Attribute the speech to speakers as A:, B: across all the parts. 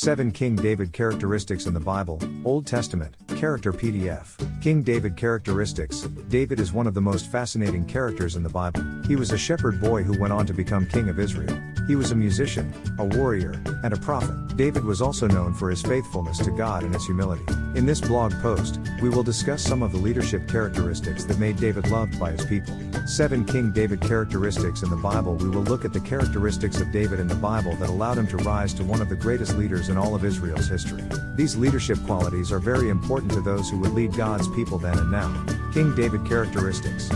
A: 7 King David Characteristics in the Bible, Old Testament, Character PDF. King David Characteristics. David is one of the most fascinating characters in the Bible. He was a shepherd boy who went on to become king of Israel. He was a musician, a warrior, and a prophet. David was also known for his faithfulness to God and his humility. In this blog post, we will discuss some of the leadership characteristics that made David loved by his people. 7 King David Characteristics in the Bible. We will look at the characteristics of David in the Bible that allowed him to rise to one of the greatest leaders in all of Israel's history. These leadership qualities are very important to those who would lead God's people then and now. King David Characteristics.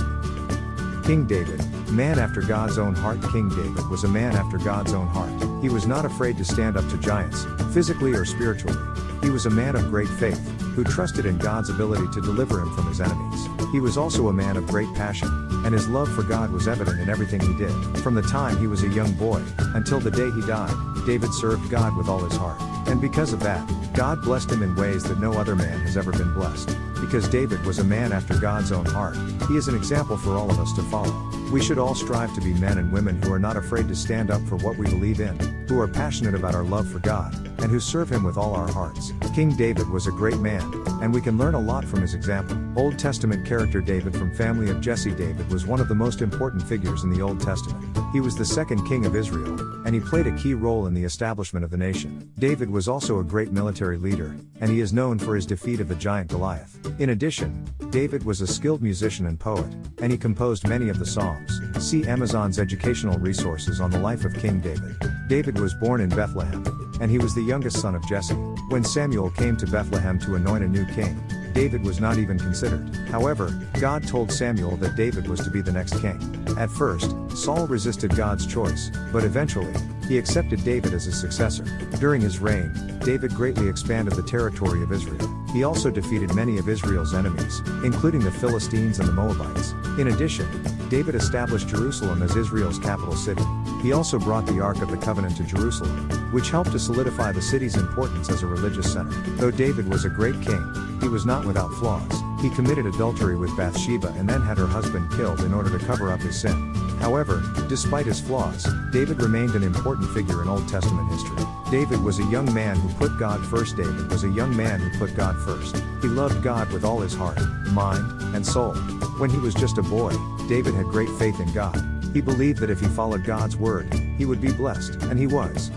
A: King David, man after God's own heart. King David was a man after God's own heart. He was not afraid to stand up to giants, physically or spiritually. He was a man of great faith, who trusted in God's ability to deliver him from his enemies. He was also a man of great passion, and his love for God was evident in everything he did. From the time he was a young boy, until the day he died, David served God with all his heart. And because of that, God blessed him in ways that no other man has ever been blessed. Because David was a man after God's own heart, he is an example for all of us to follow. We should all strive to be men and women who are not afraid to stand up for what we believe in, who are passionate about our love for God, and who serve Him with all our hearts. King David was a great man, and we can learn a lot from his example. Old Testament character. David, from family of Jesse. David was one of the most important figures in the Old Testament. He was the second king of Israel, and he played a key role in the establishment of the nation. David was also a great military leader, and he is known for his defeat of the giant Goliath. In addition, David was a skilled musician and poet, and he composed many of the Psalms. See Amazon's educational resources on the life of King David. David was born in Bethlehem, and he was the youngest son of Jesse. When Samuel came to Bethlehem to anoint a new king, David was not even considered. However, God told Samuel that David was to be the next king. At first, Saul resisted God's choice, but eventually, he accepted David as his successor. During his reign, David greatly expanded the territory of Israel. He also defeated many of Israel's enemies, including the Philistines and the Moabites. In addition, David established Jerusalem as Israel's capital city. He also brought the Ark of the Covenant to Jerusalem, which helped to solidify the city's importance as a religious center. Though David was a great king, he was not without flaws. He committed adultery with Bathsheba and then had her husband killed in order to cover up his sin. However, despite his flaws, David remained an important figure in Old Testament history. David was a young man who put God first. David was a young man who put God first. He loved God with all his heart, mind, and soul. When he was just a boy, David had great faith in God. He believed that if he followed God's word, he would be blessed, and he was.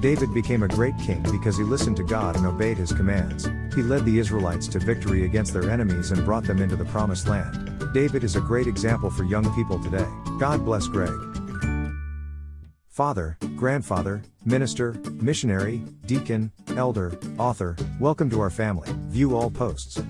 A: David became a great king because he listened to God and obeyed his commands. He led the Israelites to victory against their enemies and brought them into the promised land. David is a great example for young people today. God bless Greg. Father, grandfather, minister, missionary, deacon, elder, author, welcome to our family. View all posts.